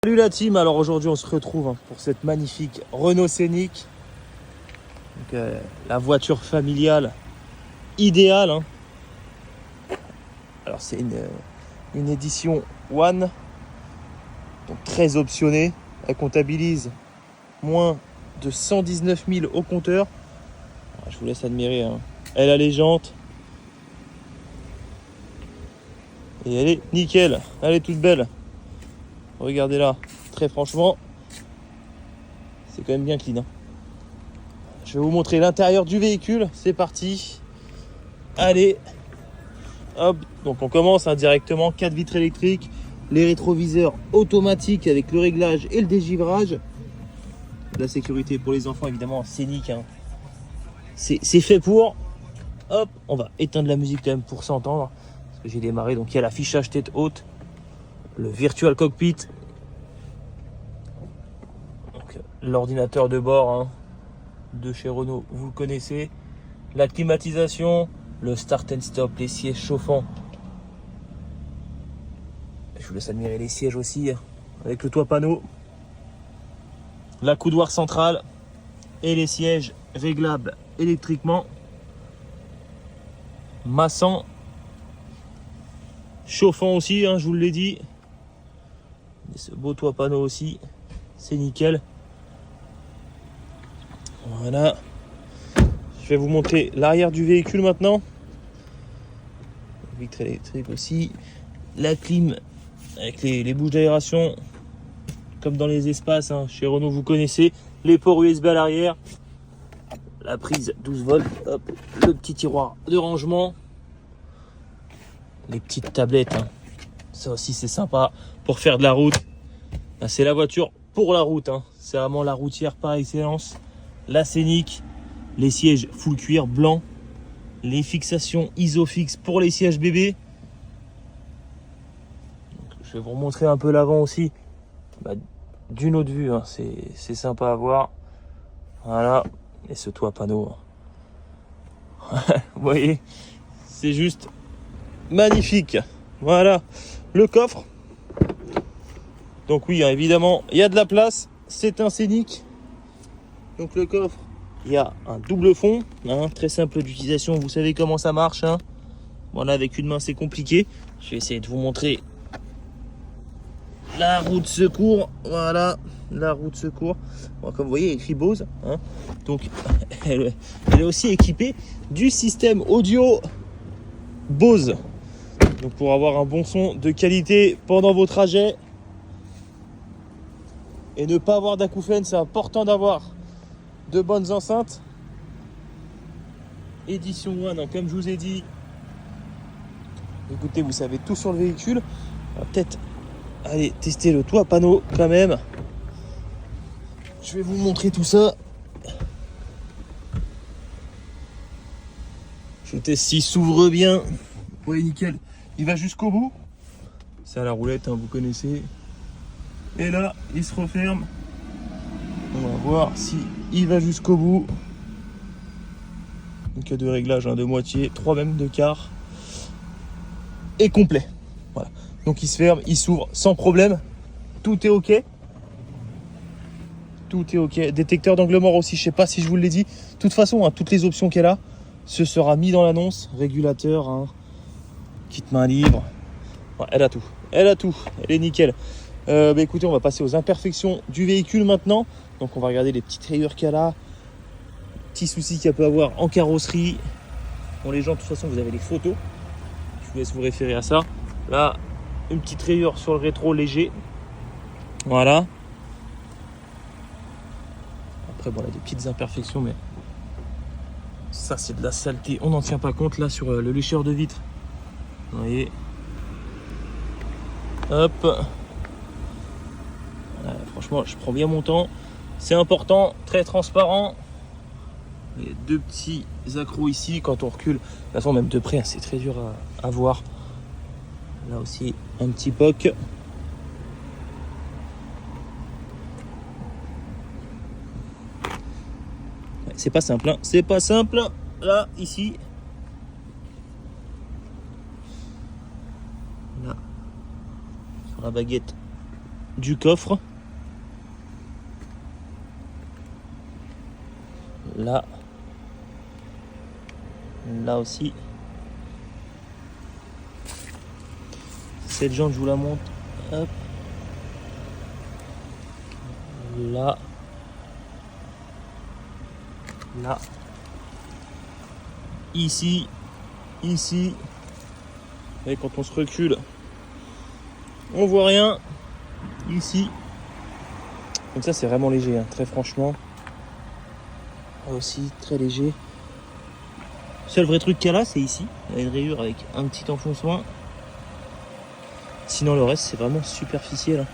Salut la team, alors aujourd'hui on se retrouve pour cette magnifique Renault Scénic. Donc, la voiture familiale idéale. Alors c'est une édition One, donc très optionnée. Elle comptabilise moins de 119 000 au compteur. Alors, je vous laisse admirer. Elle a les jantes. Et elle est nickel, elle est toute belle. Regardez là, très franchement, c'est quand même bien clean. Je vais vous montrer l'intérieur du véhicule, c'est parti. Allez, hop, donc on commence directement, 4 vitres électriques, les rétroviseurs automatiques avec le réglage et le dégivrage. La sécurité pour les enfants évidemment, Scénic, c'est fait pour. Hop, on va éteindre la musique quand même pour s'entendre, parce que j'ai démarré, donc il y a l'affichage tête haute. Le virtual cockpit, l'ordinateur de bord de chez Renault, vous le connaissez, la climatisation, le start and stop, les sièges chauffants. Je vous laisse admirer les sièges aussi avec le toit panneau, la coudoir centrale et les sièges réglables électriquement, massant, chauffant aussi, je vous l'ai dit. Et ce beau toit panneau aussi, c'est nickel. Voilà. Je vais vous montrer l'arrière du véhicule maintenant. Vitre électrique aussi. La clim avec les bouches d'aération, comme dans les espaces chez Renault, vous connaissez. Les ports USB à l'arrière. La prise 12 volts. Hop, le petit tiroir de rangement. Les petites tablettes. Ça aussi c'est sympa pour faire de la route. C'est la voiture pour la route. C'est vraiment la routière par excellence. La Scénic, les sièges full cuir blanc, les fixations Isofix pour les sièges bébés. Donc, je vais vous remontrer un peu l'avant aussi, d'une autre vue, c'est sympa à voir. Voilà, et ce toit panneau, vous voyez, c'est juste magnifique. Voilà, le coffre. Donc oui, évidemment, il y a de la place, c'est un Scénic. Donc le coffre, il y a un double fond, très simple d'utilisation, vous savez comment ça marche. Voilà, avec une main c'est compliqué. Je vais essayer de vous montrer la roue de secours. Voilà, la roue de secours. Bon, comme vous voyez, écrit Bose. Donc elle est aussi équipée du système audio Bose. Donc pour avoir un bon son de qualité pendant vos trajets et ne pas avoir d'acouphènes, c'est important d'avoir de bonnes enceintes. Édition One, comme je vous ai dit. Écoutez, vous savez tout sur le véhicule. On va peut-être aller tester le toit panneau quand même. Je vais vous montrer tout ça. Je teste s'il s'ouvre bien. Ouais, nickel. Il va jusqu'au bout. C'est à la roulette, vous connaissez. Et là, il se referme. On va voir si il va jusqu'au bout. Donc il y a 2 réglages, de moitié, 3 même de quart. Et complet. Voilà. Donc il se ferme, il s'ouvre sans problème. Tout est ok. Tout est ok. Détecteur d'angle mort aussi, je sais pas si je vous l'ai dit. De toute façon, toutes les options qu'elle a, ce sera mis dans l'annonce. Régulateur, kit main libre. Ouais, elle a tout. Elle a tout. Elle est nickel. Écoutez, on va passer aux imperfections du véhicule maintenant. Donc on va regarder les petites rayures qu'elle a, petits soucis qu'elle peut avoir en carrosserie. Bon, les gens, de toute façon, vous avez les photos. Je vous laisse vous référer à ça. Là, une petite rayure sur le rétro léger. Voilà. Après, bon, il y a des petites imperfections, mais ça, c'est de la saleté. On n'en tient pas compte là sur le lécheur de vitre. Vous voyez. Hop. Voilà, franchement, je prends bien mon temps. C'est important, très transparent. Il y a 2 petits accros ici quand on recule. De toute façon, même de près, c'est très dur à voir. Là aussi, un petit poc. Ouais, c'est pas simple, c'est pas simple. Là, ici. Là. Sur la baguette du coffre. Là. Là aussi. Cette jante, je vous la montre. Hop. Là. Là. Ici. Ici. Et quand on se recule, on voit rien. Ici. Donc ça, c'est vraiment léger, hein, très franchement. Là aussi, très léger. Seul vrai truc qu'il y a là, c'est ici. Il y a une rayure avec un petit enfoncement. Sinon, le reste, c'est vraiment superficiel.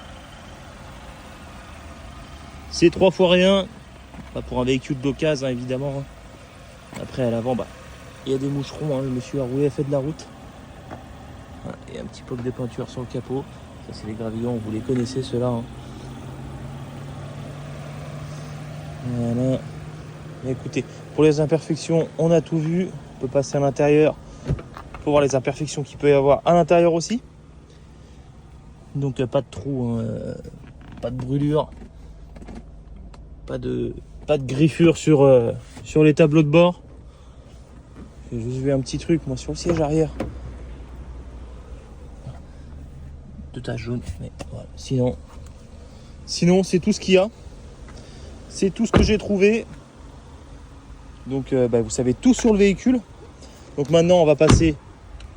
C'est 3 fois rien. Pas pour un véhicule d'occasion, hein, évidemment. Après, à l'avant, il y a des moucherons. Hein. Le monsieur a roulé, a fait de la route. Voilà. Et un petit peu de peinture sur le capot. Ça, c'est les gravillons. Vous les connaissez, ceux-là. Hein. Voilà. Mais écoutez, pour les imperfections, on a tout vu. On peut passer à l'intérieur pour voir les imperfections qu'il peut y avoir à l'intérieur aussi. Donc pas de trou, hein, pas de brûlure, pas de griffure sur les tableaux de bord. J'ai juste vu un petit truc moi sur le siège arrière. De taches jaunes, mais voilà. Sinon c'est tout ce qu'il y a. C'est tout ce que j'ai trouvé. Donc vous savez tout sur le véhicule. Donc maintenant on va passer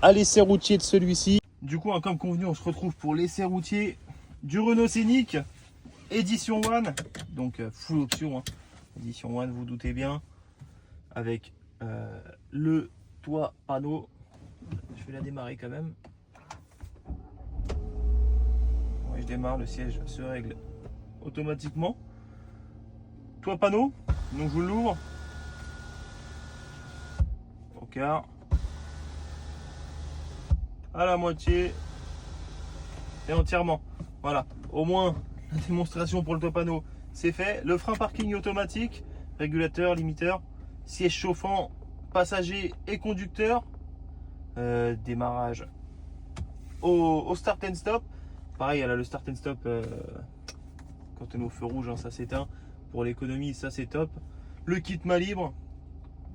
à l'essai routier de celui-ci. Du coup, hein, comme convenu, on se retrouve pour l'essai routier du Renault Scénic Edition One. Donc full option, hein. Edition One, vous doutez bien. Avec le toit panneau. Je vais la démarrer quand même. Ouais, je démarre, le siège se règle automatiquement. Toit panneau, donc je vous l'ouvre. Au quart. À la moitié. Et entièrement. Voilà. Au moins, la démonstration pour le toit panneau, c'est fait. Le frein parking automatique, régulateur, limiteur, siège chauffant, passager et conducteur. Démarrage au start and stop. Pareil, elle a le start and stop quand on est au feu rouge, hein, ça s'éteint. Pour l'économie, ça c'est top. Le kit main libre,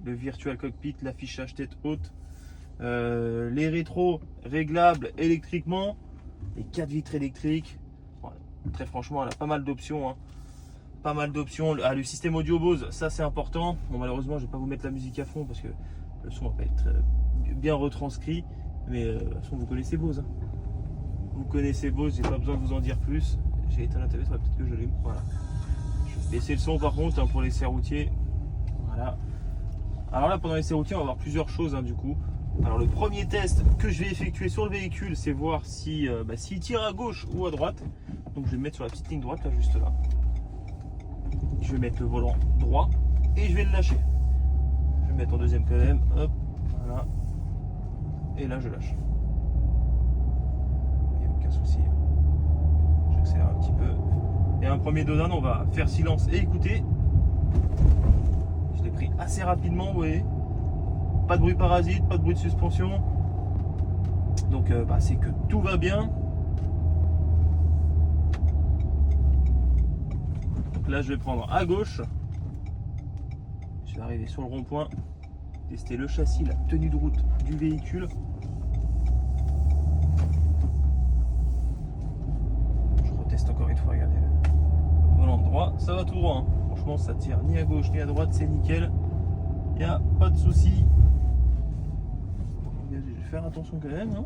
le virtual cockpit, l'affichage tête haute, les rétros réglables électriquement, les 4 vitres électriques. Voilà. Très franchement, elle a pas mal d'options. Hein. Pas mal d'options. Le système audio Bose, ça c'est important. Bon, malheureusement, je vais pas vous mettre la musique à fond parce que le son va pas être bien retranscrit. Mais de toute façon, vous connaissez Bose. Hein. Vous connaissez Bose, j'ai pas besoin de vous en dire plus. J'ai éteint la télé, ça va peut-être que je l'allume. Voilà. Je vais baisser le son par contre hein, pour l'essai routier. Voilà. Alors là, pendant l'essai routier, on va voir plusieurs choses hein, du coup. Alors le premier test que je vais effectuer sur le véhicule, c'est voir si, s'il tire à gauche ou à droite. Donc je vais me mettre sur la petite ligne droite là, juste là. Je vais mettre le volant droit et je vais le lâcher. Je vais mettre en deuxième quand même. Hop, voilà. Et là je lâche. Il n'y a aucun souci. J'accélère un petit peu. Et un premier dodan, on va faire silence et écouter. Je l'ai pris assez rapidement, vous voyez. Pas de bruit parasite, pas de bruit de suspension. Donc c'est que tout va bien. Donc là je vais prendre à gauche. Je vais arriver sur le rond-point. Tester le châssis, la tenue de route du véhicule. Je reteste encore une fois, regardez le volant droit, ça va tout droit. Hein. Franchement ça tire ni à gauche ni à droite, c'est nickel. Il n'y a pas de souci. Je vais faire attention quand même. Hein.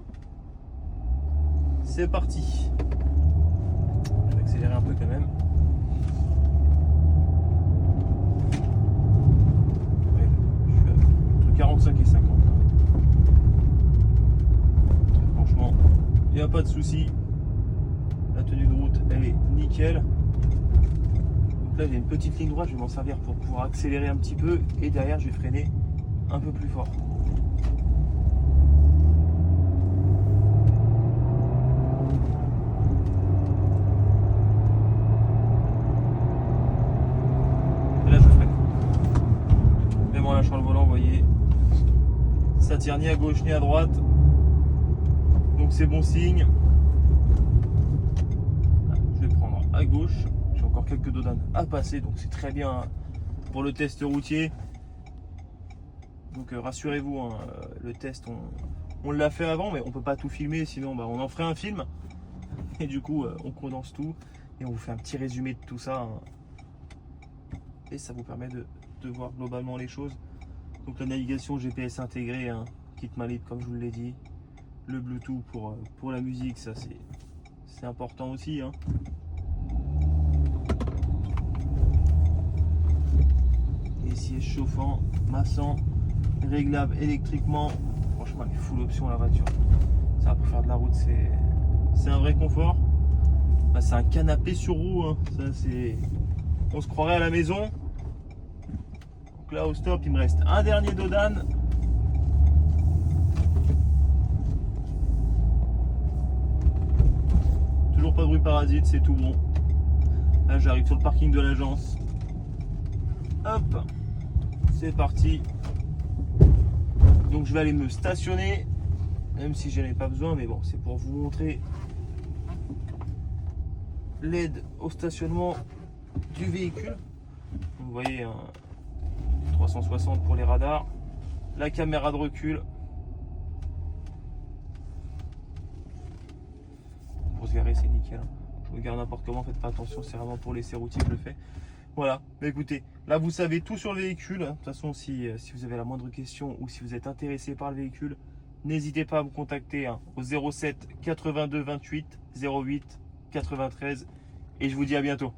C'est parti. Je vais accélérer un peu quand même. Ouais, je suis entre 45 et 50. Très franchement, il n'y a pas de souci. La tenue de route, elle est nickel. Donc là, j'ai une petite ligne droite. Je vais m'en servir pour pouvoir accélérer un petit peu. Et derrière, je vais freiner un peu plus fort. Sur le volant, vous voyez, ça tire ni à gauche ni à droite, donc c'est bon signe. Je vais prendre à gauche. J'ai encore quelques dodanes à passer, donc c'est très bien pour le test routier. Donc rassurez-vous, hein, le test on l'a fait avant, mais on peut pas tout filmer, sinon bah, on en ferait un film. Et du coup on condense tout et on vous fait un petit résumé de tout ça, hein. Et ça vous permet de voir globalement les choses. Donc la navigation GPS intégrée, hein, kit main libre comme je vous l'ai dit. Le Bluetooth pour la musique, ça c'est important aussi, hein. Les sièges chauffants, massants, réglables électriquement. Franchement, elle est full option la voiture. Ça, pour faire de la route, c'est un vrai confort. Bah, c'est un canapé sur roue, hein. Ça, on se croirait à la maison. Donc là, au stop, il me reste un dernier dodane. Toujours pas de bruit parasite, c'est tout bon. Là, j'arrive sur le parking de l'agence. Hop, c'est parti. Donc je vais aller me stationner, même si je n'en ai pas besoin, mais bon, c'est pour vous montrer l'aide au stationnement du véhicule. Vous voyez, 360 pour les radars, la caméra de recul. Pour se garer, c'est nickel. Je me gare n'importe comment, faites pas attention, c'est vraiment pour l'essai routier que je le fais. Voilà, mais écoutez, là vous savez tout sur le véhicule. De toute façon, si vous avez la moindre question ou si vous êtes intéressé par le véhicule, n'hésitez pas à vous contacter, hein, au 07 82 28 08 93. Et je vous dis à bientôt.